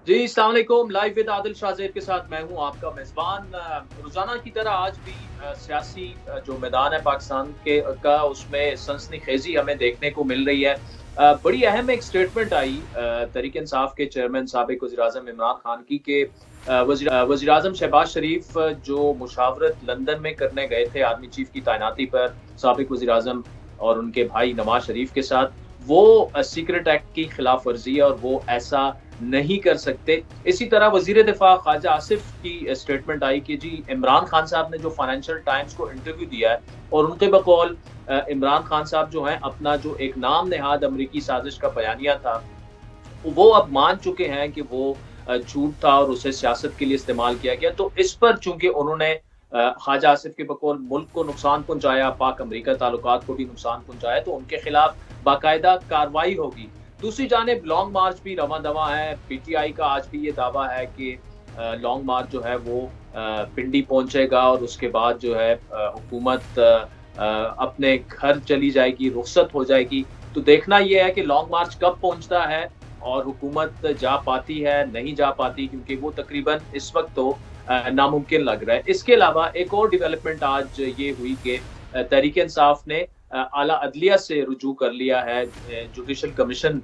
जी, अस्सलाम वालेकुम। Live with Adil Shahzeb के साथ मैं हूँ आपका मेज़बान। रोज़ाना की तरह आज भी सियासी जो मैदान है पाकिस्तान के का उसमें सनसनीखेज़ी हमें देखने को मिल रही है। बड़ी अहम एक स्टेटमेंट आई तहरीक-ए-इंसाफ के चेयरमैन साबिक़ वज़ीर-ए-आज़म इमरान खान की कि वज़ीर-ए-आज़म शहबाज़ शरीफ़ जो मुशावरत लंदन में करने गए थे आर्मी चीफ़ की तैनाती पर साबिक़ वज़ीर-ए-आज़म और उनके भाई नवाज़ शरीफ़ के साथ, वो सीक्रेट एक्ट की खिलाफ वर्ज़ी है और वो ऐसा नहीं कर सकते। इसी तरह वज़ीर दिफ़ा ख्वाजा आसिफ की स्टेटमेंट आई कि जी इमरान खान साहब ने जो फाइनेंशियल टाइम्स को इंटरव्यू दिया है और उनके बकौल इमरान खान साहब जो हैं अपना जो एक नाम नेहाद अमरीकी साजिश का बयानिया था, वो अब मान चुके हैं कि वो झूठ था और उसे सियासत के लिए इस्तेमाल किया गया। तो इस पर चूँकि उन्होंने ख्वाजा आसिफ के बकौल मुल्क को नुकसान पहुँचाया, पाक-अमरीका ताल्लुकात को भी नुकसान पहुँचाया, तो उनके खिलाफ बाकायदा कार्रवाई होगी। दूसरी जानिब लॉन्ग मार्च भी रवां-दवां है। पीटीआई का आज भी ये दावा है कि लॉन्ग मार्च जो है वो पिंडी पहुँचेगा और उसके बाद जो है हुकूमत अपने घर चली जाएगी, रुखसत हो जाएगी। तो देखना ये है कि लॉन्ग मार्च कब पहुँचता है और हुकूमत जा पाती है, नहीं जा पाती, क्योंकि वो तकरीबन इस वक़्त तो नामुमकिन लग रहा है। इसके अलावा एक और डेवलपमेंट आज ये हुई कि तहरीक-ए-इंसाफ ने आला अदलिया से रुजू कर लिया है जुडिशल कमीशन।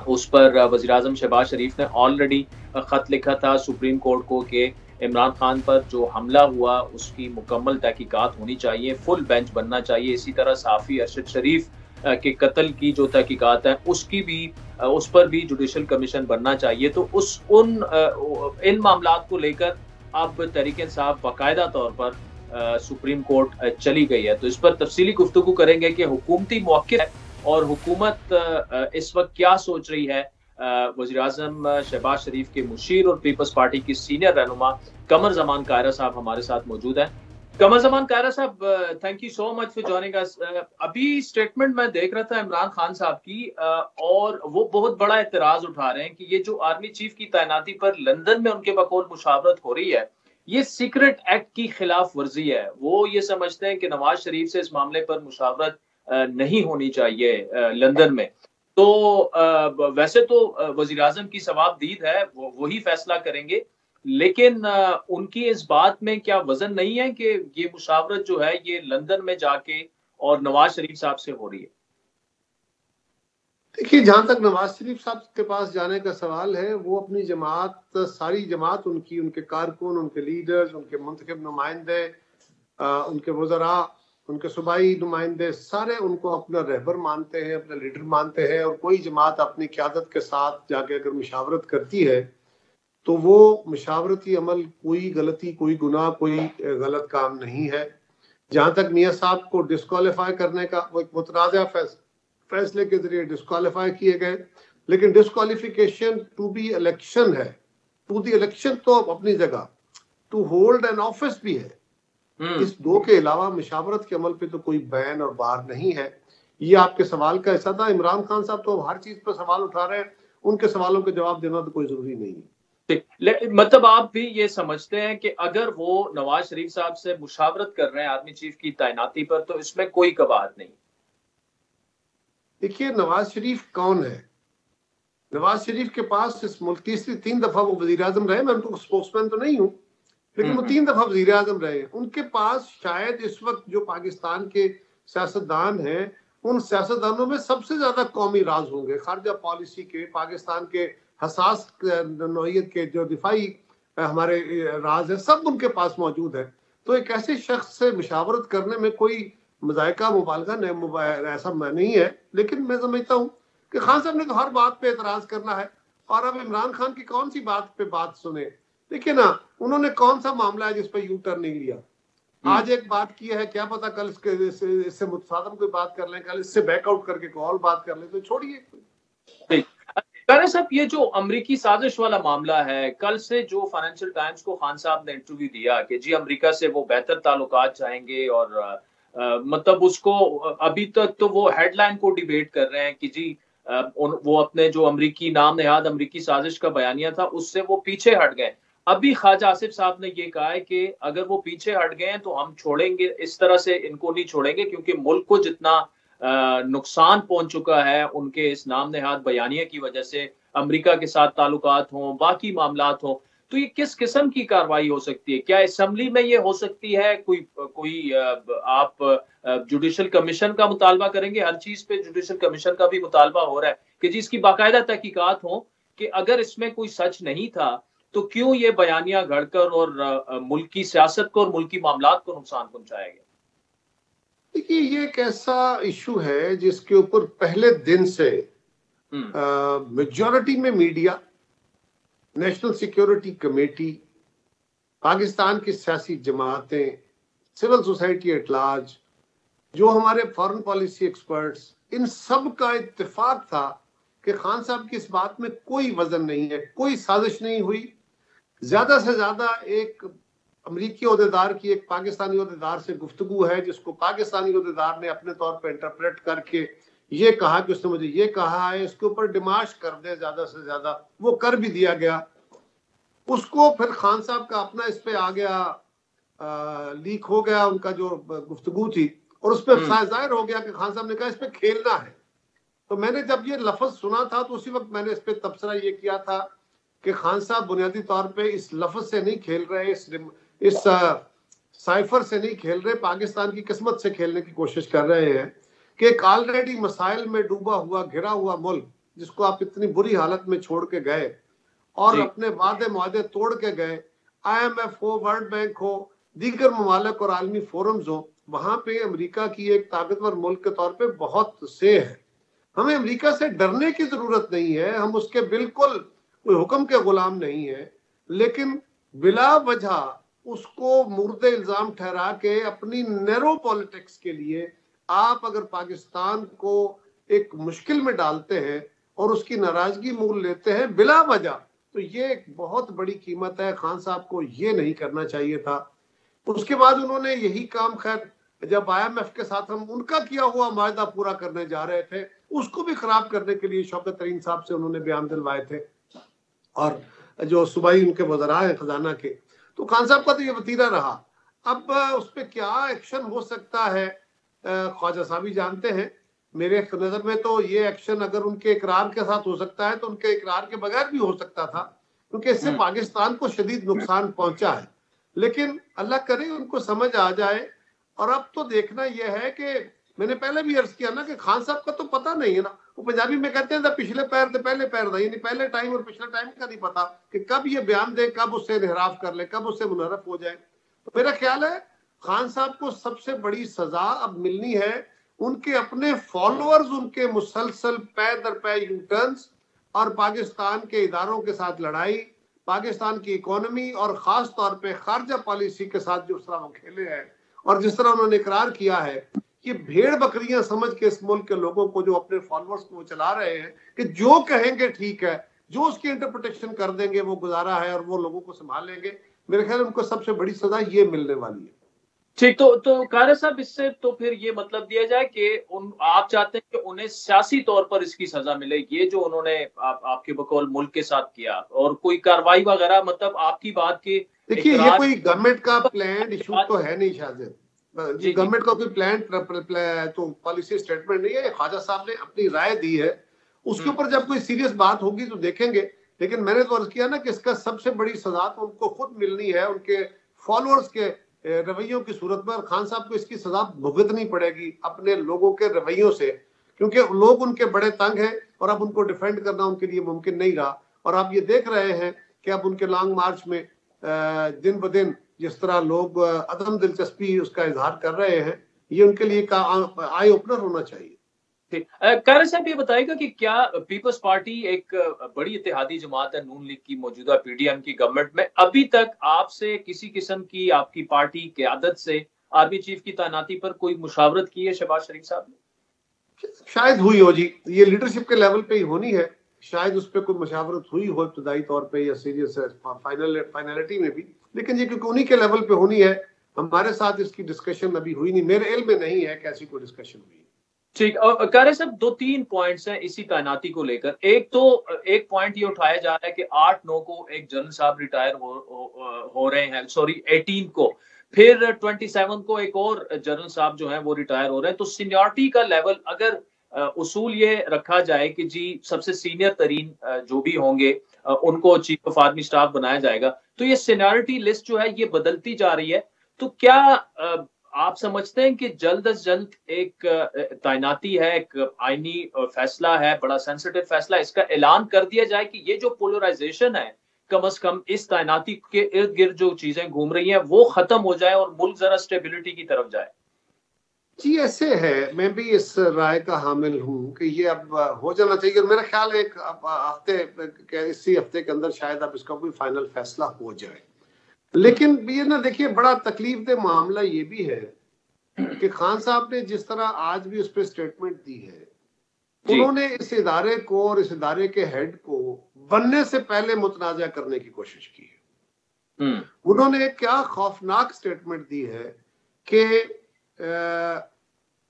उस पर वज़ीर-ए-आज़म शहबाज शरीफ ने ऑलरेडी ख़त लिखा था सुप्रीम कोर्ट को कि इमरान खान पर जो हमला हुआ उसकी मुकम्मल तहकीकात होनी चाहिए, फुल बेंच बनना चाहिए। इसी तरह सहाफ़ी अरशद शरीफ के कत्ल की जो तहकीकात है उसकी भी उस पर भी जुडिशल कमीशन बनना चाहिए। तो इन मामलात को लेकर अब तहरीक-ए-इंसाफ बाकायदा तौर पर सुप्रीम कोर्ट चली गई है। तो इस पर तफ़सीली गुफ्तगू करेंगे कि हुकूमती मौक़िफ़ और हुकूमत इस वक़्त क्या सोच रही है। वज़ीर-ए-आज़म शहबाज शरीफ के मुशीर और पीपल्स पार्टी की सीनियर रहनुमा कमर ज़मान कायरा साहब हमारे साथ मौजूद हैं। कमर ज़मान कायरा साहब, thank you so much for joining अस। अभी स्टेटमेंट मैं देख रहा था इमरान खान साहब की, और वो बहुत बड़ा एतराज़ उठा रहे हैं कि ये जो आर्मी चीफ की तैनाती पर लंदन में उनके बकौल मुशावरत हो रही है, ये सीक्रेट एक्ट की खिलाफ वर्जी है। वो ये समझते हैं कि नवाज शरीफ से इस मामले पर मुशावरत नहीं होनी चाहिए लंदन में। तो वैसे तो वजीर आजम की सवाबदीद है, वो वही फैसला करेंगे, लेकिन उनकी इस बात में क्या वजन नहीं है कि ये मुशावरत जो है ये लंदन में जाके और नवाज शरीफ साहब से हो रही है? देखिए, जहाँ तक नवाज शरीफ साहब के पास जाने का सवाल है, वो अपनी जमात, सारी जमात उनकी, उनके कारकुन, उनके लीडर्स, उनके मुंतखब नुमाइंदे, उनके वज़रा, उनके सूबाई नुमाइंदे, सारे उनको अपना रहबर मानते हैं, अपना लीडर मानते हैं। और कोई जमात अपनी क़यादत के साथ जाके अगर मुशावरत करती है, तो वो मुशावरती अमल कोई गलती, कोई गुनाह, कोई गलत काम नहीं है। जहाँ तक मियाँ साहब को डिस्क्वालीफाई करने का, वो एक मुतनाज़ा फैसले के जरिए डिस्क्वालीफाई किए गए, लेकिन डिस्क्वालिफिकेशन टू बी इलेक्शन है, टू दी इलेक्शन तो अपनी जगह, टू होल्ड एन ऑफिस भी है। इस दो के अलावा मुशावरत के अमल पे तो कोई बैन और बार नहीं है। ये आपके सवाल का हिस्सा था। इमरान खान साहब तो हर चीज पर सवाल उठा रहे हैं, उनके सवालों के जवाब देना तो कोई जरूरी नहीं है। मतलब आप भी ये समझते हैं कि अगर वो नवाज शरीफ साहब से मुशावरत कर रहे हैं आर्मी चीफ की तैनाती पर, तो इसमें कोई कबाहत नहीं? देखिए, नवाज शरीफ कौन है? नवाज शरीफ के पास इस मुल्क तीसरी 3 दफा वो वजीर आजम रहे। मैं उनको स्पोक्समैन तो नहीं हूँ, लेकिन वो 3 दफा वजीर आजम रहे। उनके पास शायद इस वक्त जो पाकिस्तान के सियासतदान हैं, उन सियासतदानों में सबसे ज्यादा कौमी राज होंगे, खारजा पॉलिसी के, पाकिस्तान के हसास नौइयत के जो दिफाई हमारे राज है, सब उनके पास मौजूद है। तो एक ऐसे शख्स से मुशावरत करने में कोई मजायका मुबालगा ऐसा नहीं है। लेकिन मैं समझता हूँ कि खान साहब ने तो हर बात पे एतराज करना है, और अब इमरान खान की कौन सी बात पे बात सुने। देखिए ना, उन्होंने कौन सा मामला है जिस पर यू टर्न नहीं लिया। आज एक बात की है, क्या पता कल इससे मुतसादम कोई बात कर लें, कल इससे बैकआउट करके कोई और बात कर लें, तो छोड़िए। साहब, ये जो अमरीकी साजिश वाला मामला है, कल से जो फाइनेंशियल टाइम्स को खान साहब ने इंटरव्यू दिया कि जी अमेरिका से वो बेहतर ताल्लुकात चाहेंगे, और मतलब उसको अभी तक तो वो हेडलाइन को डिबेट कर रहे हैं कि जी वो अपने जो अमरीकी नाम नेहाद अमरीकी साजिश का बयानिया था उससे वो पीछे हट गए। अभी ख्वाजा आसिफ साहब ने ये कहा है कि अगर वो पीछे हट गए हैं तो हम छोड़ेंगे, इस तरह से इनको नहीं छोड़ेंगे, क्योंकि मुल्क को जितना नुकसान पहुंच चुका है उनके इस नाम नेहाद बयानिया की वजह से, अमेरिका के साथ ताल्लुकात हों, बाकी मामलात हों, तो ये किस किस्म की कार्रवाई हो सकती है? क्या असेंबली में ये हो सकती है? कोई कोई आप जुडिशल कमीशन का मुतालबा करेंगे? हर चीज पे जुडिशल कमीशन का भी मुतालबा हो रहा है कि जी इसकी बाकायदा तहकीकात हो कि अगर इसमें कोई सच नहीं था तो क्यों ये बयानिया घड़कर और मुल्क की सियासत को और मुल्क की मामलात को नुकसान पहुंचाया गया? देखिए, ये एक ऐसा इशू है जिसके ऊपर पहले दिन से मेजॉरिटी में media, national security committee, Pakistan की सियासी जमातें, सिविल सोसाइटी एट लार्ज, जो हमारे फॉरेन पॉलिसी एक्सपर्ट्स, इन सब का इत्तेफाक था कि खान साहब की इस बात में कोई वजन नहीं है, कोई साजिश नहीं हुई। ज्यादा से ज्यादा एक अमरीकी ओहदेदार की एक पाकिस्तानी ओहदेदार से गुफ्तगू है जिसको पाकिस्तानी ओहदेदार ने अपने तौर पर इंटरप्रेट करके ये कहा कि उसने मुझे ये कहा है, इसके ऊपर डिमाश कर दे ज्यादा से ज्यादा, वो कर भी दिया गया। उसको फिर खान साहब का अपना इस पे आ गया, लीक हो गया उनका जो गुफ्तगू थी, और उस पर जाहिर हो गया कि खान साहब ने कहा इस पे खेलना है। तो मैंने जब ये लफ्ज सुना था तो उसी वक्त मैंने इस पे तबसरा ये किया था कि खान साहब बुनियादी तौर पे इस लफ्ज से नहीं खेल रहे, इस साइफर से नहीं खेल रहे, पाकिस्तान की किस्मत से खेलने की कोशिश कर रहे हैं कि एक ऑलरेडी मसाइल में डूबा हुआ घिरा हुआ मुल्क जिसको आप इतनी बुरी हालत में छोड़ के गए और अपने वादे मुआदे तोड़ के गए, IMF हो, वर्ल्ड बैंक हो, दीगर ममालिक और आलमी फोरम्स हो, वहां पे अमेरिका की एक ताकतवर मुल्क के तौर पे बहुत से है। हमें अमेरिका से डरने की जरूरत नहीं है, हम उसके बिल्कुल कोई हुक्म के गुलाम नहीं है, लेकिन बिला वजह उसको मुर्दे इल्जाम ठहरा के अपनी नैरो पॉलिटिक्स के लिए आप अगर पाकिस्तान को एक मुश्किल में डालते हैं और उसकी नाराजगी मोल लेते हैं बिला वजह, तो ये एक बहुत बड़ी कीमत है। खान साहब को ये नहीं करना चाहिए था। उसके बाद उन्होंने यही काम, खैर जब IMF के साथ हम उनका किया हुआ मायदा पूरा करने जा रहे थे, उसको भी खराब करने के लिए शौकत तरीन साहब से उन्होंने बयान दिलवाए थे, और जो सूबाई उनके वज़रा हैं खजाना के, तो खान साहब का तो ये वतीरा रहा। अब उस पर क्या एक्शन हो सकता है ख्वाजा साहब ही जानते हैं। मेरे नजर में तो ये एक्शन अगर उनके इकरार के साथ हो सकता है तो उनके इकरार के बगैर भी हो सकता था, क्योंकि इससे पाकिस्तान को शदीद नुकसान पहुंचा है। लेकिन अल्लाह करे उनको समझ आ जाए। और अब तो देखना यह है कि मैंने पहले भी अर्ज किया ना कि खान साहब का तो पता नहीं है ना, वो पंजाबी में कहते हैं पिछले पैर थे पहले पैर था, यानी पहले टाइम और पिछले टाइम का नहीं पता कि कब ये बयान दे, कब उससे इनहराफ कर ले, कब उससे मुनहरफ हो जाए। तो मेरा ख्याल है खान साहब को सबसे बड़ी सजा अब मिलनी है। उनके अपने फॉलोअर्स उनके मुसलसल पै दर पै यू टर्न्स और पाकिस्तान के इदारों के साथ लड़ाई, पाकिस्तान की इकोनॉमी और खास तौर पे खारजा पॉलिसी के साथ जिस तरह वो खेले हैं और जिस तरह उन्होंने इकरार किया है, ये भेड़ बकरियां समझ के इस मुल्क के लोगों को, जो अपने फॉलोअर्स को चला रहे हैं कि जो कहेंगे ठीक है, जो उसकी इंटरप्रिटेशन कर देंगे वो गुजारा है और वो लोगों को संभाल लेंगे। मेरे ख्याल उनको सबसे बड़ी सजा ये मिलने वाली है। ठीक, तो कारे साहब इससे तो फिर ये मतलब दिया जाए कि आप चाहते हैं कि उन्हें सियासी तौर पर इसकी सजा मिले, ये जो उन्होंने आपके बकौल मुल्क के साथ किया, और कोई कार्रवाई वगैरह, मतलब आपकी बात की। देखिए, ये कोई गवर्नमेंट का प्लान इशू तो है नहीं शायद, गवर्नमेंट का कोई प्लान तो पॉलिसी स्टेटमेंट नहीं है। ख्वाजा साहब ने अपनी राय दी है, उसके ऊपर जब कोई सीरियस बात होगी तो देखेंगे। लेकिन मैंने तो अर्ज किया ना कि इसका सबसे बड़ी सजा तो उनको खुद मिलनी है, उनके फॉलोअर्स के रवैयों की सूरत में। खान साहब को इसकी सजा भुगतनी पड़ेगी अपने लोगों के रवैयों से, क्योंकि लोग उनके बड़े तंग हैं और अब उनको डिफेंड करना उनके लिए मुमकिन नहीं रहा। और आप ये देख रहे हैं कि अब उनके लॉन्ग मार्च में दिन ब दिन जिस तरह लोग अदम दिलचस्पी उसका इजहार कर रहे हैं, ये उनके लिए आई ओपनर होना चाहिए। कारे साहब ये बताएगा कि क्या पीपल्स पार्टी एक बड़ी इत्तेहादी जमात है नून लीग की, मौजूदा PDM की गवर्नमेंट में, अभी तक आपसे किसी किस्म की आपकी पार्टी क़यादत से आर्मी चीफ की तैनाती पर कोई मुशावरत की है शहबाज शरीफ साहब ने? शायद हुई हो जी, ये लीडरशिप के लेवल पे ही होनी है, शायद उस पर कोई मुशावरत हुई हो इब्तदाई तौर पे या सीरियस फाइनलिटी में भी। लेकिन ये क्योंकि उन्हीं के लेवल पे होनी है, हमारे साथ इसकी डिस्कशन अभी हुई नहीं, मेरे इल्म में नहीं है कैसी कोई डिस्कशन हुई। ठीक, और कारे साहब 2-3 पॉइंट्स हैं इसी तैनाती को लेकर। एक पॉइंट ये उठाया जा रहा है कि 8-9 को एक जनरल साहब रिटायर हो रहे हैं, सॉरी 18 को, फिर 27 को एक और जनरल साहब जो हैं वो रिटायर हो रहे हैं। तो सीनियरिटी का लेवल अगर उसूल ये रखा जाए कि जी सबसे सीनियर तरीन जो भी होंगे उनको चीफ ऑफ आर्मी स्टाफ बनाया जाएगा, तो ये सीनियरिटी लिस्ट जो है ये बदलती जा रही है। तो क्या आप समझते हैं कि जल्द अज जल्द एक तैनाती है, एक आईनी फैसला है, बड़ा सेंसिटिव फैसला, इसका ऐलान कर दिया जाए कि ये जो पोलराइजेशन है कम से कम इस तैनाती के इर्द गिर्द जो चीजें घूम रही हैं वो खत्म हो जाए और मुल्क जरा स्टेबिलिटी की तरफ जाए? जी ऐसे है, मैं भी इस राय का हामिल हूँ कि ये अब हो जाना चाहिए और मेरा ख्याल है एक हफ्ते इसी हफ्ते के अंदर शायद अब इसका कोई फाइनल फैसला हो जाए। लेकिन ये ना देखिए, बड़ा तकलीफदेह मामला ये भी है कि खान साहब ने जिस तरह आज भी उस पर स्टेटमेंट दी है, उन्होंने इस इदारे को और इस इदारे के हेड को बनने से पहले मुतनाज़ा करने की कोशिश की है। उन्होंने क्या खौफनाक स्टेटमेंट दी है कि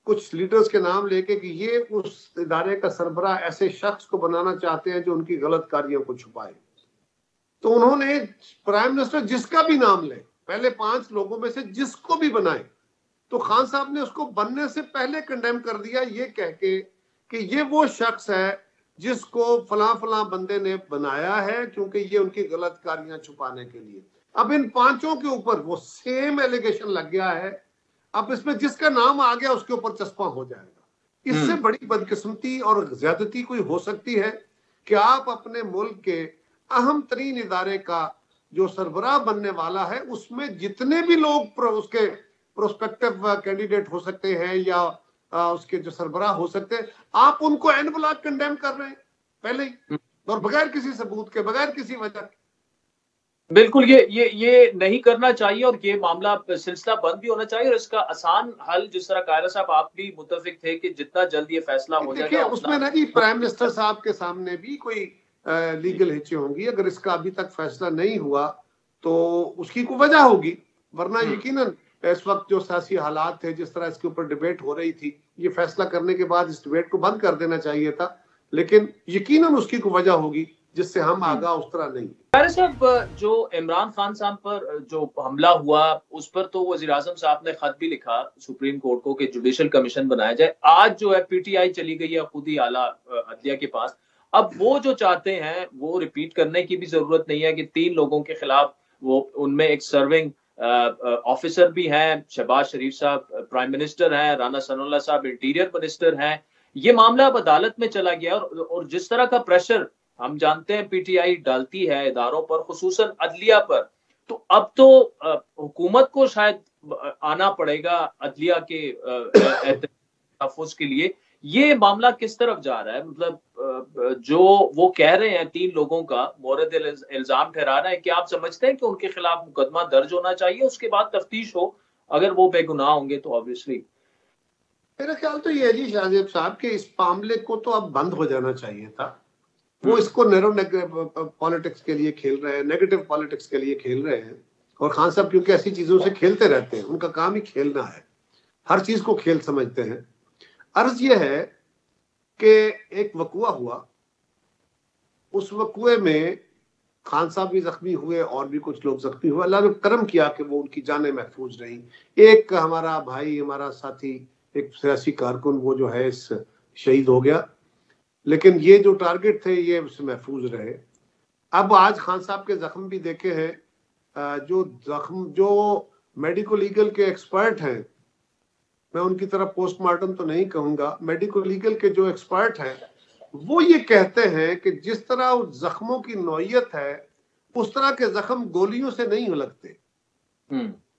कुछ लीडर्स के नाम लेके कि ये उस इदारे का सरबराह ऐसे शख्स को बनाना चाहते हैं जो उनकी गलत कार्यों को छुपाए। तो उन्होंने प्राइम मिनिस्टर जिसका भी नाम ले, पहले 5 लोगों में से जिसको भी बनाए, तो खान साहब ने उसको बनने से पहले कंडेम कर दिया, ये कह के कि ये वो शख्स है जिसको फला फला बंदे ने बनाया है क्योंकि ये उनकी गलत कार्यां छुपाने के लिए। अब इन 5 के ऊपर वो सेम एलिगेशन लग गया है। अब इसमें जिसका नाम आ गया उसके ऊपर चस्पा हो जाएगा। इससे बड़ी बदकिस्मती और ज्यादती कोई हो सकती है कि आप अपने मुल्क के अहम तरीन इदारे का जो सरबराह बनने वाला है उसमें जितने भी लोग उसके प्रोस्पेक्टिव कैंडिडेट हो सकते हैं या उसके जो सरबराह हो सकते हैं, आप उनको एन ब्लॉक कंडेम कर रहे हैं पहले ही और बगैर किसी सबूत के, बगैर किसी वजह के। बिल्कुल, ये नहीं करना चाहिए और ये मामला सिलसिला बंद भी होना चाहिए। और इसका आसान हल, जिस तरह कायरा साहब आप भी मुत्तफिक थे कि जितना जल्द ये फैसला हो जाएगा, उसमें ना जी प्राइम मिनिस्टर साहब के सामने भी कोई लीगल हिचें होंगी। अगर इसका अभी तक फैसला नहीं हुआ तो उसकी कोई वजह होगी, वरना यकीनन इस वक्त जो सियासी हालात थे, जिस तरह इसके ऊपर डिबेट हो रही थी, ये फैसला करने के बाद इस डिबेट को बंद कर देना चाहिए था। लेकिन यकीनन उसकी कोई वजह होगी जिससे हम आगा उस तरह नहीं। साहब, जो इमरान खान साहब पर जो हमला हुआ उस पर तो वज़ीर आज़म साहब ने खत भी लिखा सुप्रीम कोर्ट को कि जुडिशल कमीशन बनाया जाए। आज जो है पीटीआई चली गई है खुद ही आला अदलिया के पास। अब वो जो चाहते हैं वो रिपीट करने की भी जरूरत नहीं है कि 3 लोगों के खिलाफ, वो उनमें एक सर्विंग ऑफिसर भी हैं, शहबाज शरीफ साहब प्राइम मिनिस्टर हैं, राना सनाउल्लाह साहब इंटीरियर मिनिस्टर हैं। ये मामला अब अदालत में चला गया और जिस तरह का प्रेशर हम जानते हैं पीटीआई डालती है इदारों पर, खुसूसन अदलिया पर, तो अब तो हुकूमत को शायद आना पड़ेगा अदलिया के तहफ़्फ़ुज़ के लिए। ये मामला किस तरफ जा रहा है? मतलब जो वो कह रहे हैं 3 लोगों का मोरद इल्जाम ठहरा रहा है, कि आप समझते हैं कि उनके खिलाफ मुकदमा दर्ज होना चाहिए, उसके बाद तफ्तीश हो, अगर वो बेगुनाह होंगे तो ऑब्वियसली। मेरा ख्याल तो ये है जी शाहजेब साहब के इस मामले को तो अब बंद हो जाना चाहिए था। वो इसको नैरो पॉलिटिक्स के लिए खेल रहे हैं, नेगेटिव पॉलिटिक्स के लिए खेल रहे हैं। और खान साहब क्योंकि ऐसी चीजों से खेलते रहते हैं, उनका काम ही खेलना है, हर चीज को खेल समझते हैं। अर्ज यह है कि एक वकुआ हुआ, उस वकुए में खान साहब भी जख्मी हुए और भी कुछ लोग जख्मी हुए। अल्लाह ने करम किया कि वो उनकी जानें महफूज रही। एक हमारा भाई, हमारा साथी, एक सियासी कारकुन, वो जो है इस शहीद हो गया, लेकिन ये जो टारगेट थे ये उससे महफूज रहे। अब आज खान साहब के जख्म भी देखे हैं, जो मेडिको लीगल के एक्सपर्ट हैं, मैं उनकी तरफ पोस्टमार्टम तो नहीं कहूंगा, मेडिको लीगल के जो एक्सपर्ट हैं वो ये कहते हैं कि जिस तरह उस जख्मों की नौयत है उस तरह के जख्म गोलियों से नहीं लगते।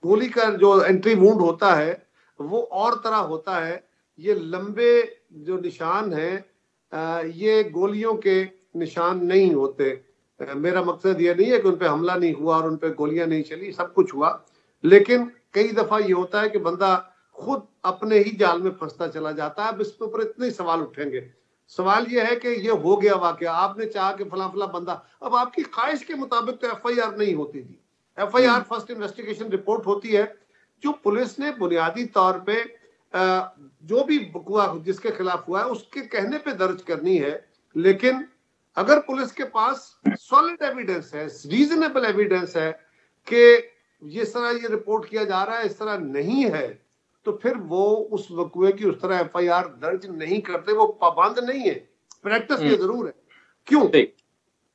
गोली का जो एंट्री वुंड होता है वो और तरह होता है। ये लंबे जो निशान हैं ये गोलियों के निशान नहीं होते। मेरा मकसद ये नहीं है कि उन पे हमला नहीं हुआ और उन पे गोलियां नहीं चली, सब कुछ हुआ, लेकिन कई दफा ये होता है कि बंदा खुद अपने ही जाल में फंसता चला जाता है। अब इसके ऊपर इतने सवाल उठेंगे। सवाल ये है कि ये हो गया वाकया, आपने चाहा कि फला फला बंदा, अब आपकी ख्वाहिश के मुताबिक तो एफआईआर नहीं होती थी। एफआईआर फर्स्ट इन्वेस्टिगेशन रिपोर्ट होती है जो पुलिस ने बुनियादी तौर पे जो भी बकुआ जिसके खिलाफ हुआ है उसके कहने पे दर्ज करनी है। लेकिन अगर पुलिस के पास सॉलिड एविडेंस है, रीजनेबल एविडेंस है कि जिस तरह ये रिपोर्ट किया जा रहा है इस तरह नहीं है, तो फिर वो उस वकुए की उस तरह एफआईआर दर्ज नहीं करते, वो पाबंद नहीं है। प्रैक्टिस ये जरूर है। क्यों?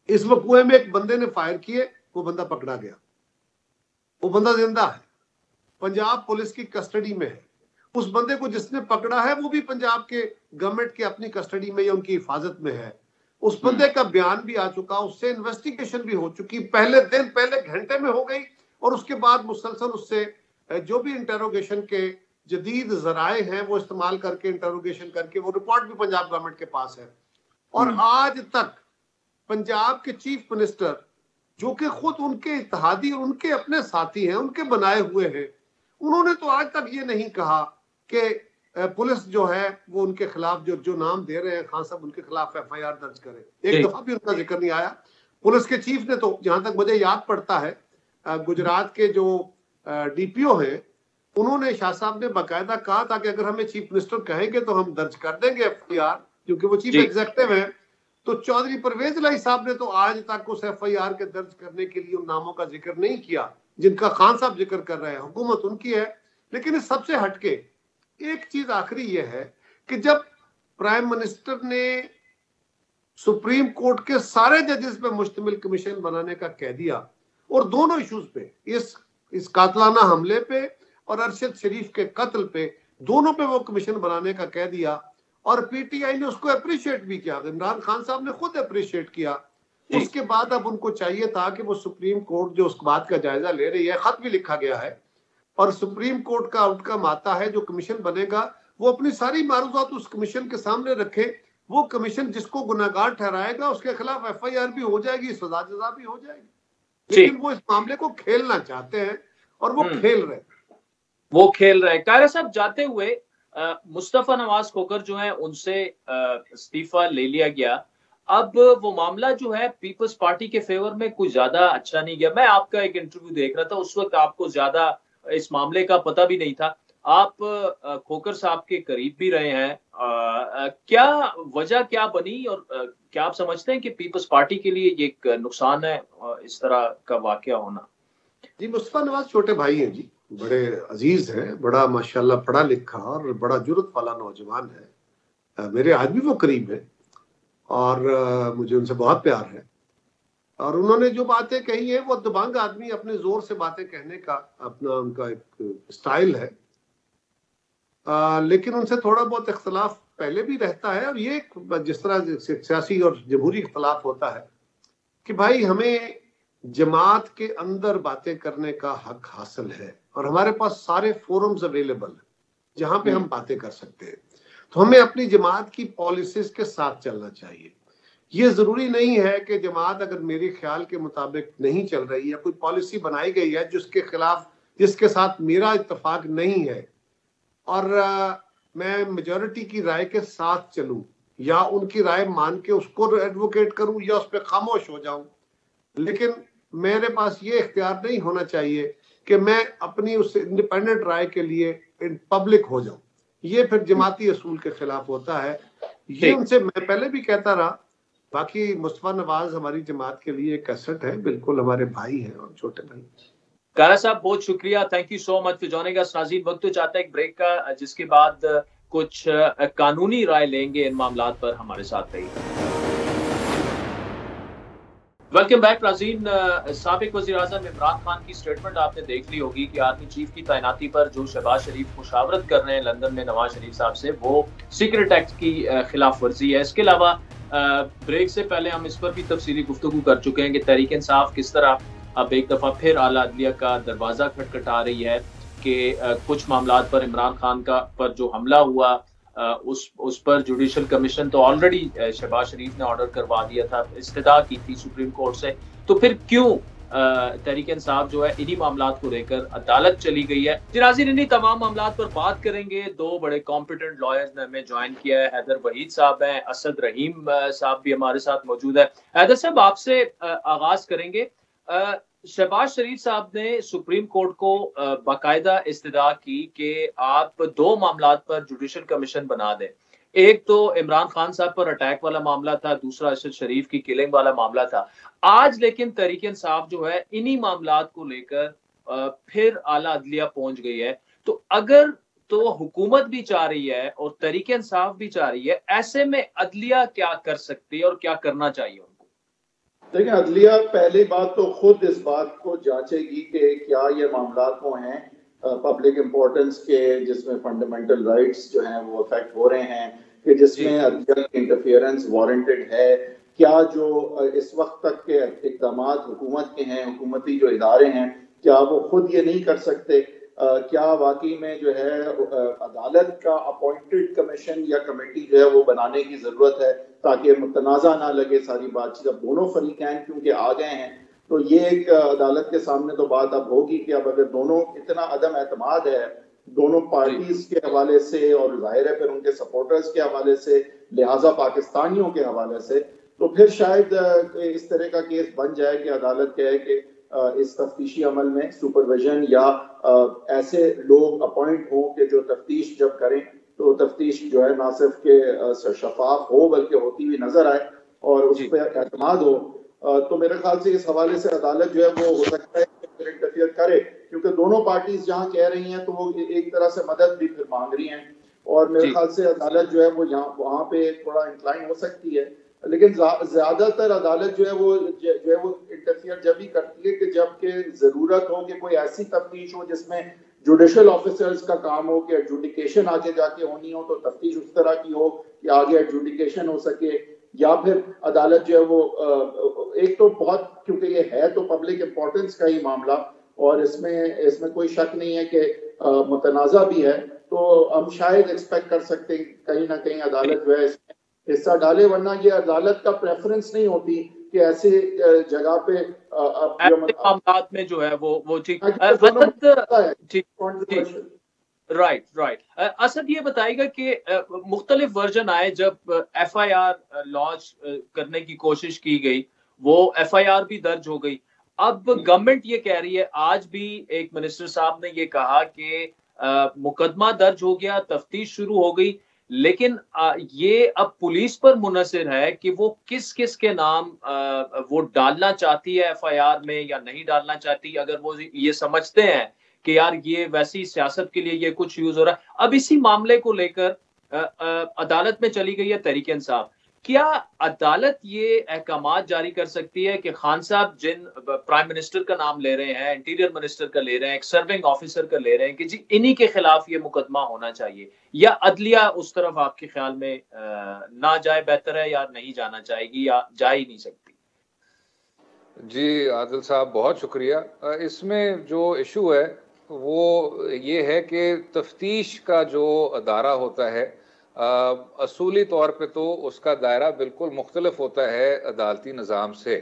इस वकुए में एक बंदे ने फायर किए, वो बंदा पकड़ा गया, वो बंदा जिंदा है, पंजाब पुलिस की कस्टडी में है। उस बंदे को जिसने पकड़ा है वो भी पंजाब के गवर्नमेंट की अपनी कस्टडी में या उनकी हिफाजत में है। उस बंदे का बयान भी आ चुका, उससे इन्वेस्टिगेशन भी हो चुकी, पहले घंटे में हो गई, और उसके बाद मुसलसल उससे जो भी इंटेरोगेशन के जदीद जराए हैं वो इस्तेमाल करके इंटेरोगेशन करके वो रिपोर्ट भी पंजाब गवर्नमेंट के पास है। और आज तक पंजाब के चीफ मिनिस्टर, जो कि खुद उनके इत्तेहादी और उनके अपने साथी हैं, उनके बनाए हुए हैं, उन्होंने तो आज तक ये नहीं कहा कि पुलिस जो है वो उनके खिलाफ जो नाम दे रहे हैं खान साहब, उनके खिलाफ एफआईआर दर्ज करे। एक दफा भी उनका जिक्र नहीं आया। पुलिस के चीफ ने तो, जहां तक मुझे याद पड़ता है, गुजरात के जो डीपीओ हैं, उन्होंने शाह साहब ने बाकायदा कहा था कि अगर हमें चीफ मिनिस्टर कहेंगे तो हम दर्ज कर देंगे एफआईआर, क्योंकि वो चीफ एग्जीक्यूटिव है। तो चौधरी परवेज इलाही साहब ने तो आज तक उस एफआईआर के दर्ज करने के लिए उन नामों का जिक्र नहीं किया जिनका खान साहब जिक्र कर रहे हैं। हुकूमत उनकी है। लेकिन इस सबसे हटके एक चीज आखिरी ये है कि जब प्राइम मिनिस्टर ने सुप्रीम कोर्ट के सारे जजेस पे मुश्तमिल कमीशन बनाने का कह दिया, और दोनों इश्यूज पे, इस कातलाना हमले पे और अरशद शरीफ के कत्ल पे, दोनों पे वो कमीशन बनाने का कह दिया, और पीटीआई ने उसको अप्रिशिएट भी किया, इमरान खान साहब ने खुद अप्रिशिएट किया। उसके बाद अब उनको चाहिए था कि वो सुप्रीम कोर्ट जो उस बात का जायजा ले रही है, खत भी लिखा गया है, और सुप्रीम कोर्ट का आउटकम आता है, जो कमीशन बनेगा वो अपनी सारी मारूजात उस कमीशन के सामने रखे। वो कमीशन जिसको गुनाहगार ठहराएगा उसके खिलाफ एफआईआर भी हो जाएगी, सजा जजा भी हो जाएगी। लेकिन वो इस मामले को खेलना चाहते हैं और वो खेल रहे हैं। कायरा साहब, जाते हुए मुस्तफा नवाज खोखर जो है उनसे इस्तीफा ले लिया गया। अब वो मामला जो है पीपल्स पार्टी के फेवर में कुछ ज्यादा अच्छा नहीं गया। मैं आपका एक इंटरव्यू देख रहा था, उस वक्त आपको ज्यादा इस मामले का पता भी नहीं था। आप खोखर साहब के करीब भी रहे हैं। क्या वजह क्या बनी, और क्या आप समझते हैं कि पीपल्स पार्टी के लिए ये एक नुकसान है इस तरह का वाकया होना? जी, मुस्तफा नवाज छोटे भाई हैं जी, बड़े अजीज हैं, बड़ा माशाल्लाह पढ़ा लिखा और बड़ा जुर्रत वाला नौजवान है। मेरे आज भी वो करीब है और मुझे उनसे बहुत प्यार है। और उन्होंने जो बातें कही है, वो दबंग आदमी, अपने जोर से बातें कहने का अपना उनका एक स्टाइल है। लेकिन उनसे थोड़ा बहुत इख्तलाफ पहले भी रहता है, और ये जिस तरह सियासी और जमहूरी इख्तलाफ होता है कि भाई हमें जमात के अंदर बातें करने का हक हासिल है, और हमारे पास सारे फोरम्स अवेलेबल हैं जहां पे हम बातें कर सकते हैं। तो हमें अपनी जमात की पॉलिसीज के साथ चलना चाहिए। ये जरूरी नहीं है कि जमात अगर मेरे ख्याल के मुताबिक नहीं चल रही है, कोई पॉलिसी बनाई गई है जिसके साथ मेरा इत्तेफाक नहीं है, और मैं मेजॉरिटी की राय के साथ चलूं, या उनकी राय मान के उसको एडवोकेट करूं, या उस पर खामोश हो जाऊं। लेकिन मेरे पास ये इख्तियार नहीं होना चाहिए कि मैं अपनी उस इंडिपेंडेंट राय के लिए पब्लिक हो जाऊं। ये फिर जमाती असूल के खिलाफ होता है। ये उनसे मैं पहले भी कहता रहा। बाकी मुस्तफा नवाज हमारी जमात के लिए एक असट है, बिल्कुल हमारे भाई हैं और छोटे भाई। कारा साहब, बहुत शुक्रिया, thank you so much for joining अस। नाज़रीन, वक्त तो चाहता है एक ब्रेक का, जिसके बाद कुछ कानूनी राय लेंगे इन मामलात पर। हमारे साथ रहिए। वेलकम बैक नाज़रीन। साबिक वज़ीर-ए-आज़म इमरान खान की स्टेटमेंट आपने देख ली होगी कि आर्मी चीफ की तैनाती पर जो शहबाज शरीफ मुशावरत कर रहे हैं लंदन में नवाज शरीफ साहब से, वो सीक्रेट एक्ट की खिलाफ वर्जी है। इसके अलावा ब्रेक से पहले हम इस पर भी तफसीली गुफ्तगू कर चुके हैं कि तहरीक इंसाफ किस तरह अब एक दफ़ा फिर आला अदलिया का दरवाज़ा खटखटा रही है कि कुछ मामलात पर इमरान खान पर जो हमला हुआ उस पर जुडिशल कमीशन तो ऑलरेडी शहबाज शरीफ ने ऑर्डर करवा दिया था, इस्तदा की थी सुप्रीम कोर्ट से। तो फिर क्यों तहरीक इंसाफ जो है इन्हीं मामलात को लेकर अदालत चली गई है? नाज़रीन, इन्हीं तमाम मामलात पर बात करेंगे। दो बड़े कॉम्पिटेंट लॉयर्स ने हमें ज्वाइन किया है। हैदर वहीद साहब हैं, असद रहीम साहब भी हमारे साथ मौजूद है। हैदर साहब, आपसे आगाज करेंगे। शहबाज शरीफ साहब ने सुप्रीम कोर्ट को बाकायदा इस्तदा की कि आप दो मामलात पर जुडिशल कमीशन बना दें। एक तो इमरान खान साहब पर अटैक वाला मामला था, दूसरा अरशद शरीफ की किलिंग वाला मामला था। आज लेकिन तहरीक इंसाफ जो है इन्हीं मामलात को लेकर फिर आला अदलिया पहुंच गई है। तो अगर तो हुकूमत भी चाह रही है और तरीके इंसाफ भी चाह रही है, ऐसे में अदलिया क्या कर सकती है और क्या करना चाहिए उनको? देखिए, अदलिया पहली बात तो खुद इस बात को जांचेगी कि क्या ये मामला वो हैं पब्लिक इम्पोर्टेंस के, जिसमें फंडामेंटल राइट्स जो हैं वो अफेक्ट हो रहे हैं, कि जिसमें अदलिया की इंटरफियरेंस वारंटेड है। क्या जो इस वक्त तक के इकदाम हुकूमत के हैं, हुकूमती जो इदारे हैं, क्या वो खुद ये नहीं कर सकते? क्या वाकई में जो है अदालत का अपॉइंटेड कमीशन या कमेटी जो है वो बनाने की जरूरत है, ताकि मुतनाज़ा ना लगे सारी बातचीत। अब दोनों फरीकैन क्योंकि आ गए हैं, तो ये एक अदालत के सामने तो बात अब होगी कि अब अगर दोनों इतना अदम एतमाद है दोनों पार्टीज के हवाले से, और जाहिर है फिर उनके सपोर्टर्स के हवाले से, लिहाजा पाकिस्तानियों के हवाले से, तो फिर शायद इस तरह का केस बन जाए कि अदालत कहे कि इस तफ्तीशी अमल में सुपरविजन या ऐसे लोग अपॉइंट हों कि जो तफ्तीश जब करें तो तफ्तीश जो है ना सिर्फ के शफाफ हो बल्कि होती हुई नजर आए और उस पर एतमाद हो। तो मेरे ख्याल से इस हवाले से अदालत जो है वो हो सकता है कि इंटरफियर करे, क्योंकि दोनों पार्टीज जहां कह रही हैं तो वो एक तरह से मदद भी फिर मांग रही हैं, और मेरे ख्याल से अदालत जो है वो यहाँ वहां पे थोड़ा इंक्लाइन हो सकती है। लेकिन ज्यादातर अदालत जो है वो इंटरफियर जब ही करती है कि जब के जरूरत हो कि कोई ऐसी तफ्तीश हो जिसमें जुडिशल ऑफिसर्स का काम हो कि एडजुडिकेशन आगे जाके होनी हो, तो तफ्तीश उस तरह की हो कि आगे एडजुडिकेशन हो सके। या फिर अदालत जो है वो एक तो बहुत, क्योंकि ये है तो पब्लिक इंपॉर्टेंस का ही मामला और इसमें कोई शक नहीं है कि मुतनाज़ा भी है, तो हम शायद एक्सपेक्ट कर सकते हैं कहीं ना कहीं अदालत जो है इसमें हिस्सा डाले, वरना ये अदालत का प्रेफरेंस नहीं होती कि ऐसे जगह पे मामलात में जो है वो ठीक। राइट। असद ये बताएगा कि मुख्तलिफ वर्जन आए जब FIR लॉन्च करने की कोशिश की गई, वो FIR भी दर्ज हो गई। अब गवर्नमेंट ये कह रही है, आज भी एक मिनिस्टर साहब ने ये कहा कि मुकदमा दर्ज हो गया, तफ्तीश शुरू हो गई, लेकिन ये अब पुलिस पर मुनहसिर है कि वो किस किस के नाम वो डालना चाहती है FIR में या नहीं डालना चाहती। अगर वो ये समझते हैं कि यार ये वैसी सियासत के लिए ये कुछ यूज हो रहा है। अब इसी मामले को लेकर अदालत में चली गई है तहरीक इंसाफ। क्या अदालत ये अहकामात जारी कर सकती है कि खान साहब जिन प्राइम मिनिस्टर का नाम ले रहे हैं, इंटीरियर मिनिस्टर का ले रहे हैं, एक सर्विंग ऑफिसर का ले रहे हैं कि जी इन्हीं के खिलाफ ये मुकदमा होना चाहिए, या अदलिया उस तरफ आपके ख्याल में ना जाए बेहतर है, या नहीं जाना चाहेगी, या जा ही नहीं सकती? जी आदिल साहब, बहुत शुक्रिया। इसमें जो इशू है वो ये है कि तफ्तीश का जो अदारा होता है असूली तौर पे तो उसका दायरा बिल्कुल मुख्तलिफ होता है अदालती निज़ाम से,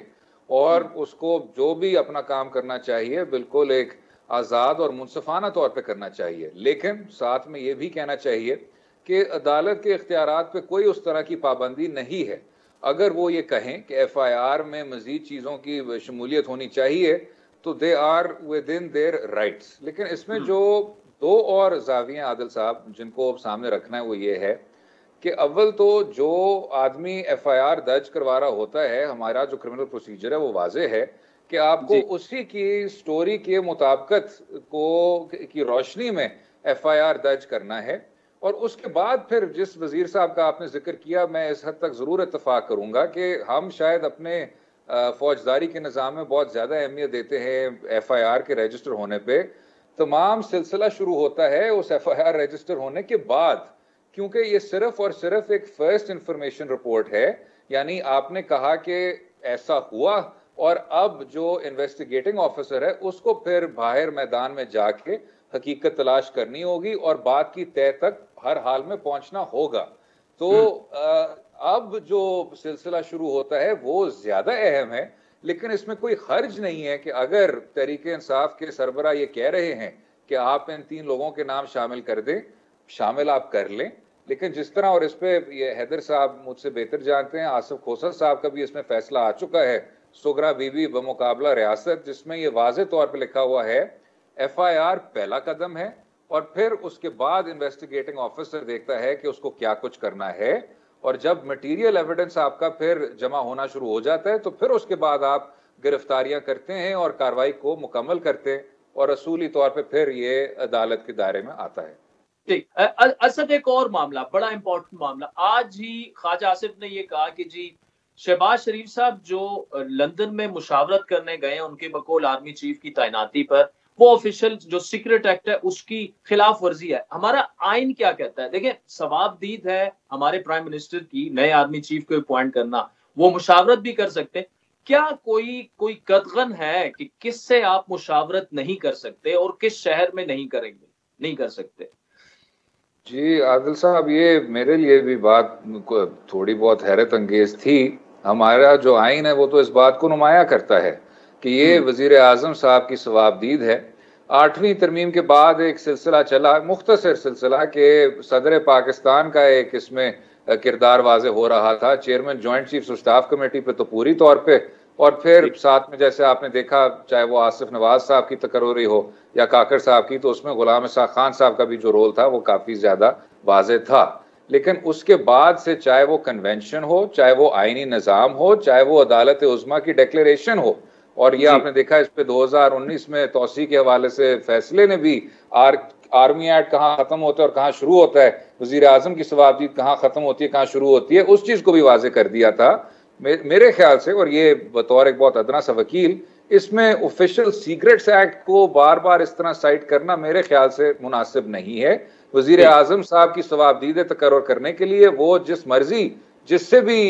और उसको जो भी अपना काम करना चाहिए बिल्कुल एक आज़ाद और मुनसफाना तौर पे करना चाहिए। लेकिन साथ में ये भी कहना चाहिए कि अदालत के इख्तियारात पे कोई उस तरह की पाबंदी नहीं है। अगर वो ये कहें कि FIR में मज़ीद चीज़ों की शमूलियत होनी चाहिए तो they are within their rights. लेकिन इसमें जो दो और ज़ाविये आदिल साहब जिनको अब सामने रखना है वो ये है कि अव्वल तो जो आदमी FIR दर्ज करवा रहा होता है, हमारा जो क्रिमिनल प्रोसीजर है वो वाजे है कि आपको उसी की स्टोरी के मुताबिकत की रोशनी में FIR दर्ज करना है। और उसके बाद फिर जिस वजीर साहब का आपने जिक्र किया, मैं इस हद तक ज़रूर इत्तफाक करूँगा कि हम शायद अपने फौजदारी के निज़ाम में बहुत ज़्यादा अहमियत देते हैं FIR के रजिस्टर होने पे। तमाम सिलसिला शुरू होता है उस FIR रजिस्टर होने के बाद, क्योंकि ये सिर्फ और सिर्फ एक फर्स्ट इंफॉर्मेशन रिपोर्ट है। यानी आपने कहा कि ऐसा हुआ, और अब जो इन्वेस्टिगेटिंग ऑफिसर है उसको फिर बाहर मैदान में जाके हकीकत तलाश करनी होगी और बात की तय तक हर हाल में पहुंचना होगा। तो अब जो सिलसिला शुरू होता है वो ज्यादा अहम है, लेकिन इसमें कोई हर्ज नहीं है कि अगर तहरीक इंसाफ के सरबरा ये कह रहे हैं कि आप इन 3 लोगों के नाम शामिल कर दें, शामिल आप कर लें। लेकिन जिस तरह, और इस पे ये हैदर साहब मुझसे बेहतर जानते हैं, आसिफ खोसर साहब का भी इसमें फैसला आ चुका है, सुगरा बीबी बमुकाबला रियासत, जिसमें ये वाज़े तौर पर लिखा हुआ है FIR पहला कदम है, और फिर उसके बाद इन्वेस्टिगेटिंग ऑफिसर देखता है कि उसको क्या कुछ करना है। और जब मटीरियल एविडेंस आपका फिर जमा होना शुरू हो जाता है तो फिर उसके बाद आप गिरफ्तारियां करते हैं और कार्रवाई को मुकम्मल करते हैं। और असूली तौर पे फिर ये अदालत के दायरे में आता है। ठीक, असद एक और मामला, बड़ा इंपॉर्टेंट मामला, आज ही ख्वाजा आसिफ ने ये कहा कि जी शहबाज शरीफ साहब जो लंदन में मुशावरत करने गए हैं उनके बकौल आर्मी चीफ की तैनाती पर, वो ऑफिशियल जो सीक्रेट एक्ट है उसकी खिलाफ वर्जी है। हमारा आइन क्या कहता है? देखिए, सवाबदीद है हमारे प्राइम मिनिस्टर की नए आर्मी चीफ को अपॉइंट करना, वो मुशावरत भी कर सकते हैं। क्या कोई कदगन है कि किससे आप मुशावरत नहीं कर सकते और किस शहर में नहीं करेंगे, नहीं कर सकते? जी आदिल साहब, ये मेरे लिए भी बात थोड़ी बहुत हैरत अंगेज थी। हमारा जो आइन है वो तो इस बात को नुमाया करता है कि ये वजीर आजम साहब की सवाबदीद है। 8वीं तरमीम के बाद एक सिलसिला चला, मुख्तसर सिलसिला, के सदर पाकिस्तान का एक इसमें किरदार वाजे हो रहा था, chairman joint chiefs of staff committee पे तो पूरी तौर पे, और फिर साथ में जैसे आपने देखा चाहे वो आसिफ नवाज साहब की तकर्री हो या काकर साहब की, तो उसमें गुलाम इसाक खान साहब का भी जो रोल था वो काफी ज्यादा वाज़ेह था। लेकिन उसके बाद से चाहे वो कन्वेंशन हो, चाहे वो आईनी निज़ाम हो, चाहे वो अदालत उज़्मा की डिक्लेरेशन हो, और ये आपने देखा इस पे 2019 में तौसी के हवाले से फैसले ने भी आर्मी एक्ट कहाँ खत्म होता है और कहाँ शुरू होता है, वजीर आजम की सवाबदीद कहाँ खत्म होती है कहाँ शुरू होती है, उस चीज को भी वाजे कर दिया था मेरे ख्याल से। और ये बतौर एक बहुत अदना सा वकील, इसमें ऑफिशियल सीक्रेट्स एक्ट को बार बार इस तरह साइट करना मेरे ख्याल से मुनासिब नहीं है। वजीर आजम साहब की सवाबदीद तकर्रुर करने के लिए वो जिस मर्जी जिससे भी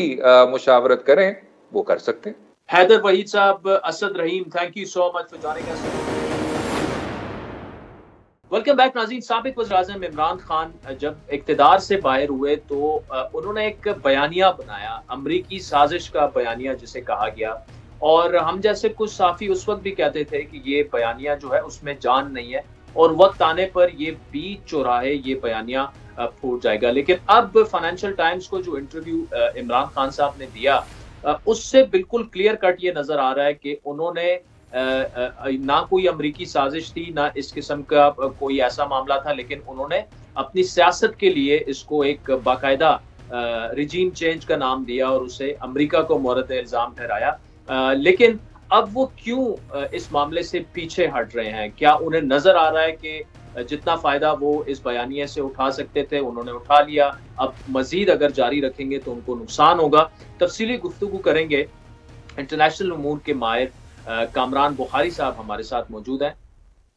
मुशावरत करें वो कर सकते हैं। हैदर वहीद साहब, Asad Rahim, thank you so much for joining us. Welcome back नाज़रीन। साबिक वज़ीर आज़म इमरान खान जब इक़्तिदार से बाहर हुए तो उन्होंने एक बयानिया बनाया, अमरीकी साजिश का बयानिया जिसे कहा गया, और हम जैसे कुछ साफ़ी उस वक्त भी कहते थे कि ये बयानिया जो है उसमें जान नहीं है और वक्त आने पर ये बीच चौराहे ये बयानिया फूट जाएगा। लेकिन अब फाइनेंशियल टाइम्स को जो इंटरव्यू इमरान खान साहब ने दिया उससे बिल्कुल क्लियर कट ये नजर आ रहा है कि उन्होंने ना कोई अमरीकी साजिश थी, ना इस किस्म का कोई ऐसा मामला था, लेकिन उन्होंने अपनी सियासत के लिए इसको एक बाकायदा रिजीम चेंज का नाम दिया और उसे अमरीका को मोरद इल्जाम ठहराया। लेकिन अब वो क्यों इस मामले से पीछे हट रहे हैं? क्या उन्हें नजर आ रहा है कि जितना फायदा वो इस बयानिए से उठा सकते थे उन्होंने उठा लिया, अब मजीद अगर जारी रखेंगे तो उनको नुकसान होगा? तफसीली गुफ्तगू करेंगे। इंटरनेशनल उमूर के माहिर कामरान बुखारी साहब हमारे साथ मौजूद हैं।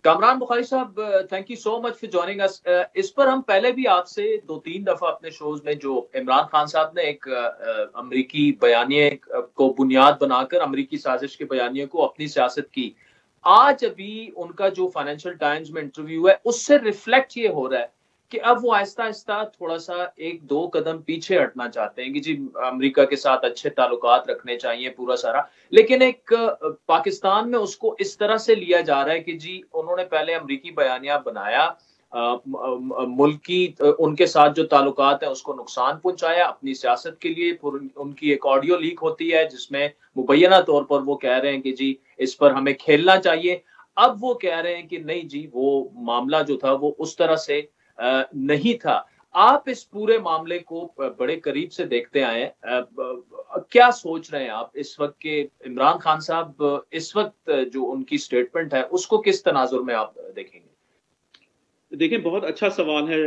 कामरान बुखारी साहब, thank you so much for joining अस। इस पर हम पहले भी आपसे 2-3 दफा अपने शोज में, जो इमरान खान साहब ने एक अमरीकी बयानिए को बुनियाद बनाकर अमरीकी साजिश के बयानिए को अपनी सियासत की, आज अभी उनका जो फाइनेंशियल टाइम्स में इंटरव्यू है उससे रिफ्लेक्ट ये हो रहा है कि अब वो आहिस्ता आहिस्ता थोड़ा सा 1-2 कदम पीछे हटना चाहते हैं कि जी अमेरिका के साथ अच्छे ताल्लुकात रखने चाहिए पूरा सारा, लेकिन एक पाकिस्तान में उसको इस तरह से लिया जा रहा है कि जी उन्होंने पहले अमरीकी बयानिया बनाया, मुल्की उनके साथ जो ताल्लुकात है उसको नुकसान पहुंचाया अपनी सियासत के लिए। उनकी एक ऑडियो लीक होती है जिसमें मुबैना तौर पर वो कह रहे हैं कि जी इस पर हमें खेलना चाहिए। अब वो कह रहे हैं कि नहीं जी, वो मामला जो था वो उस तरह से नहीं था। आप इस पूरे मामले को बड़े करीब से देखते आए हैं, क्या सोच रहे हैं आप इस वक्त के इमरान खान साहब इस वक्त जो उनकी स्टेटमेंट है उसको किस तनाजुर में आप देखेंगे? देखें, बहुत अच्छा सवाल है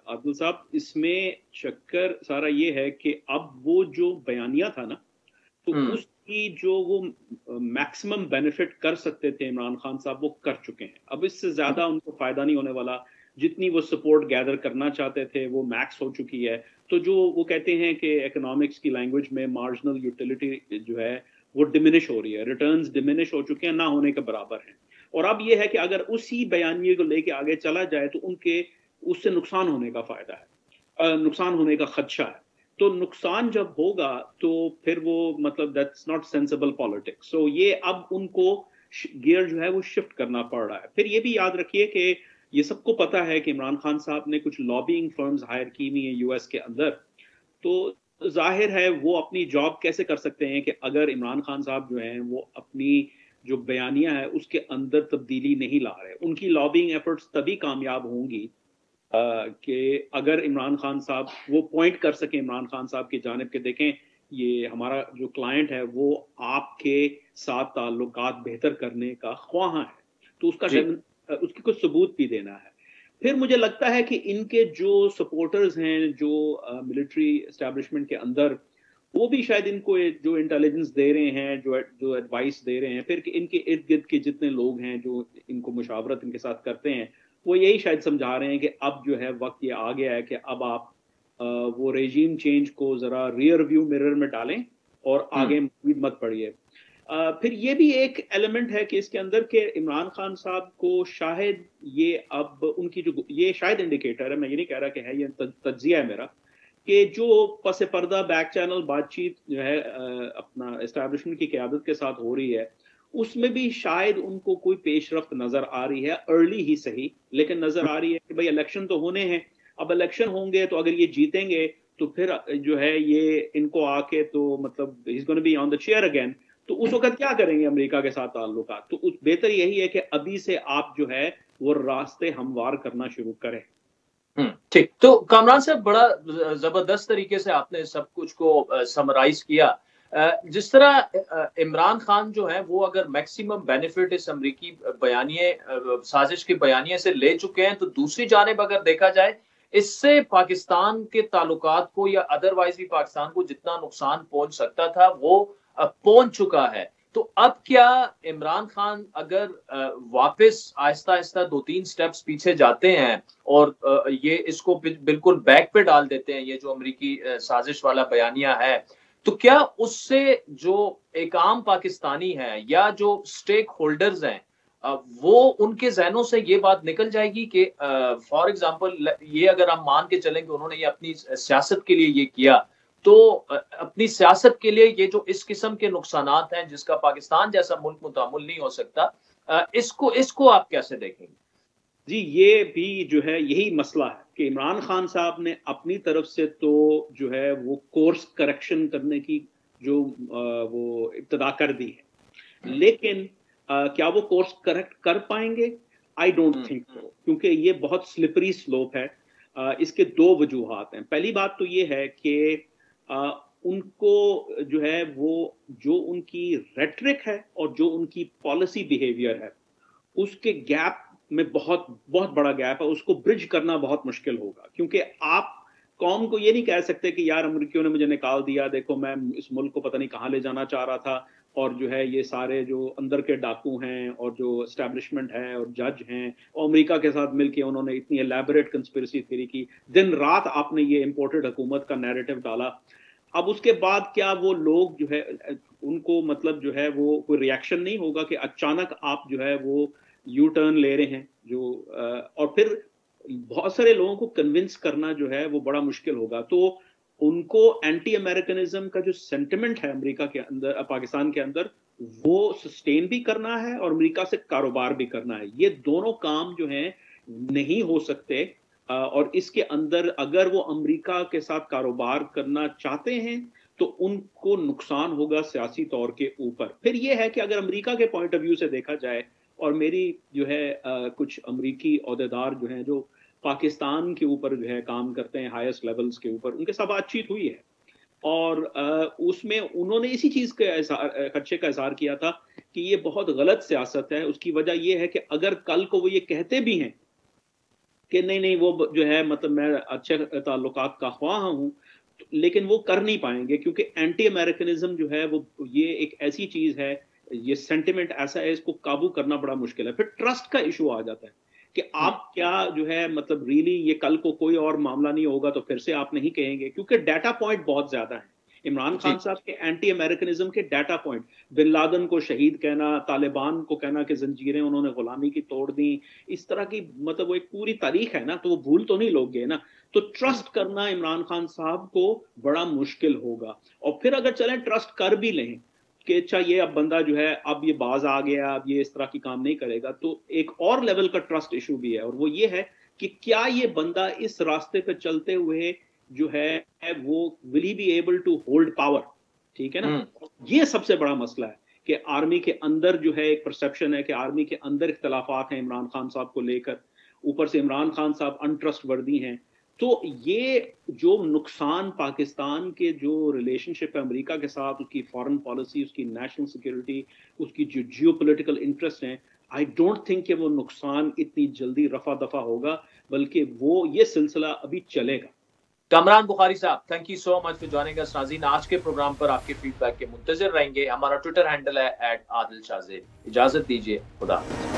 आदिल साहब। इसमें चक्कर सारा ये है कि अब वो जो बयानिया था ना, तो उसकी जो वो मैक्सिमम बेनिफिट कर सकते थे इमरान खान साहब वो कर चुके हैं। अब इससे ज्यादा उनको फायदा नहीं होने वाला। जितनी वो सपोर्ट गैदर करना चाहते थे वो मैक्स हो चुकी है। तो जो वो कहते हैं कि इकोनॉमिक्स की लैंग्वेज में मार्जिनल यूटिलिटी जो है वो डिमिनिश हो रही है, रिटर्न्स डिमिनिश हो चुके हैं, ना होने के बराबर हैं। और अब ये है कि अगर उसी बयानिए को लेके आगे चला जाए तो उनके उससे नुकसान होने का फायदा है, नुकसान होने का खदशा है। तो नुकसान जब होगा तो फिर वो मतलब दैट्स नॉट सेंसिबल पॉलिटिक्स। सो ये अब उनको गियर जो है वो शिफ्ट करना पड़ रहा है। फिर ये भी याद रखिए कि ये सबको पता है कि इमरान खान साहब ने कुछ लॉबिंग फर्म्स हायर की हुई है यूएस के अंदर। तो जाहिर है वो अपनी जॉब कैसे कर सकते हैं कि अगर इमरान खान साहब जो हैं वो अपनी जो बयानिया है उसके अंदर तब्दीली नहीं ला रहे। उनकी लॉबिंग एफर्ट्स तभी कामयाब होंगी कि अगर इमरान खान साहब वो पॉइंट कर सकें इमरान खान साहब की जानिब के देखें ये हमारा जो क्लाइंट है वो आपके साथ ताल्लुकात बेहतर करने का ख्वाह है। तो उसकी कुछ सबूत भी देना है। फिर मुझे लगता है कि इनके जो सपोर्टर्स हैं जो मिलिट्री एस्टैब्लिशमेंट के अंदर, वो भी शायद इनको जो इंटेलिजेंस दे रहे हैं, जो एडवाइस दे रहे हैं, फिर इनके इर्द गिर्द के जितने लोग हैं जो इनको मुशावरत इनके साथ करते हैं, वो यही शायद समझा रहे हैं कि अब जो है वक्त ये आ गया है कि अब आप वो रेजीम चेंज को जरा रियर व्यू मिरर में डालें और आगे मत पड़िए। फिर ये भी एक एलिमेंट है कि इसके अंदर के इमरान खान साहब को शायद ये अब उनकी जो ये शायद इंडिकेटर है, मैं ये नहीं कह रहा कि है, ये तज्जिया है मेरा, कि जो पस पर्दा बैक चैनल बातचीत जो है अपना एस्टैब्लिशमेंट की क़यादत के साथ हो रही है, उसमें भी शायद उनको कोई पेशरफ्त नजर आ रही है, अर्ली ही सही, लेकिन नजर आ रही है कि भाई इलेक्शन तो होने हैं, अब इलेक्शन होंगे तो अगर ये जीतेंगे तो फिर जो है ये इनको आके तो मतलब he is gonna be on the chair again, तो उस वक्त क्या करेंगे अमेरिका के साथ ताल्लुकात। तो बेहतर यही है कि अभी से आप जो है वो रास्ते हमवार करना शुरू करें। ठीक, तो कामरान साहब बड़ा जबरदस्त तरीके से आपने सब कुछ को समराइज किया। जिस तरह इमरान खान जो है वो अगर मैक्सिमम बेनिफिट इस अमरीकी बयानिए साजिश के बयानिए से ले चुके हैं, तो दूसरी जानिब अगर देखा जाए इससे पाकिस्तान के ताल्लुकात को या अदरवाइज भी पाकिस्तान को जितना नुकसान पहुंच सकता था वो पहुंच चुका है। तो अब क्या इमरान खान अगर वापस आहिस्ता आहिस्ता 2-3 स्टेप्स पीछे जाते हैं और ये इसको बिल्कुल बैक पे डाल देते हैं, ये जो अमरीकी साजिश वाला बयानिया है, तो क्या उससे जो एक आम पाकिस्तानी है या जो स्टेक होल्डर्स हैं वो उनके जहनों से ये बात निकल जाएगी कि फॉर एग्जांपल ये अगर हम मान के चलें कि उन्होंने ये अपनी सियासत के लिए ये किया, तो अपनी सियासत के लिए ये जो इस किस्म के नुकसानात हैं जिसका पाकिस्तान जैसा मुल्क मुतामुल नहीं हो सकता, इसको आप कैसे देखेंगे? जी, ये भी जो है यही मसला है कि इमरान खान साहब ने अपनी तरफ से तो जो है वो कोर्स करेक्शन करने की जो वो इब्तिदा कर दी है, लेकिन क्या वो कोर्स करेक्ट कर पाएंगे? आई डोंट थिंक सो, क्योंकि ये बहुत स्लिपरी स्लोप है। इसके दो वजूहात हैं। पहली बात तो ये है कि उनको जो है वो जो उनकी रेटरिक है और जो उनकी पॉलिसी बिहेवियर है उसके गैप में बहुत बहुत बड़ा गैप है, उसको ब्रिज करना बहुत मुश्किल होगा, क्योंकि आप कौम को ये नहीं कह सकते कि यार अमेरिकियों ने मुझे निकाल दिया, देखो मैं इस मुल्क को पता नहीं कहाँ ले जाना चाह रहा था, और जो है ये सारे जो अंदर के डाकू हैं और जो एस्टैब्लिशमेंट है और जज हैं और अमेरिका के साथ मिलके उन्होंने इतनी एलैबोरेट कंस्पिरेसी थ्योरी की, दिन रात आपने ये इंपोर्टेड हुकूमत का नैरेटिव डाला। अब उसके बाद क्या वो लोग जो है उनको मतलब जो है वो कोई रिएक्शन नहीं होगा कि अचानक आप जो है वो यू टर्न ले रहे हैं जो और फिर बहुत सारे लोगों को कन्विंस करना जो है वो बड़ा मुश्किल होगा। तो उनको एंटी अमेरिकनिज्म का जो सेंटिमेंट है अमेरिका के अंदर पाकिस्तान के अंदर वो सस्टेन भी करना है और अमेरिका से कारोबार भी करना है। ये दोनों काम जो हैं नहीं हो सकते, और इसके अंदर अगर वो अमेरिका के साथ कारोबार करना चाहते हैं तो उनको नुकसान होगा सियासी तौर के ऊपर। फिर ये है कि अगर अमेरिका के पॉइंट ऑफ व्यू से देखा जाए, और मेरी जो है कुछ अमेरिकी ओहदेदार जो हैं जो पाकिस्तान के ऊपर जो है काम करते हैं हाईएस्ट लेवल्स के ऊपर, उनके साथ बातचीत हुई है और उसमें उन्होंने इसी चीज के खदशे का इजहार किया था कि ये बहुत गलत सियासत है। उसकी वजह ये है कि अगर कल को वो ये कहते भी हैं कि नहीं नहीं वो जो है मतलब मैं अच्छे ताल्लुकात का ख्वाह हूं, लेकिन वो कर नहीं पाएंगे, क्योंकि एंटी अमेरिकनिज्म जो है वो ये एक ऐसी चीज है, ये सेंटिमेंट ऐसा है, इसको काबू करना बड़ा मुश्किल है। फिर ट्रस्ट का इशू आ जाता है कि आप क्या जो है मतलब रियली ये कल को कोई और मामला नहीं होगा तो फिर से आप नहीं कहेंगे, क्योंकि डाटा पॉइंट बहुत ज्यादा है। इमरान खान साहब के एंटी अमेरिकनिज्म के डाटा पॉइंट, बिन लादेन को शहीद कहना, तालिबान को कहना कि जंजीरें उन्होंने गुलामी की तोड़ दी, इस तरह की मतलब वो एक पूरी तारीख है ना, तो वो भूल तो नहीं लोग गए ना। तो ट्रस्ट करना इमरान खान साहब को बड़ा मुश्किल होगा। और फिर अगर चलें ट्रस्ट कर भी लें कि अच्छा ये अब बंदा जो है अब ये बाज आ गया, अब ये इस तरह की काम नहीं करेगा, तो एक और लेवल का ट्रस्ट इशू भी है, और वो ये है कि क्या ये बंदा इस रास्ते पे चलते हुए जो है वो will he be able to hold power, ठीक है ना। ये सबसे बड़ा मसला है कि आर्मी के अंदर जो है एक परसेप्शन है कि आर्मी के अंदर इख्तलाफात हैं इमरान खान साहब को लेकर, ऊपर से इमरान खान साहब अनट्रस्टवर्दी हैं। तो ये जो नुकसान पाकिस्तान के जो रिलेशनशिप है अमेरिका के साथ, उसकी फॉरेन पॉलिसी, उसकी नेशनल सिक्योरिटी, उसकी जो जियोपॉलिटिकल इंटरेस्ट हैं, आई डोंट थिंक कि वो नुकसान इतनी जल्दी रफा दफा होगा, बल्कि वो ये सिलसिला अभी चलेगा। कमरान बुखारी साहब, thank you so much for joining अस। नाज़रीन, आज के प्रोग्राम पर आपके फीडबैक के मुंतज़िर रहेंगे। हमारा ट्विटर हैंडल है @आदिल शाज़ेब। इजाजत दीजिए, खुदा हाफ़िज़।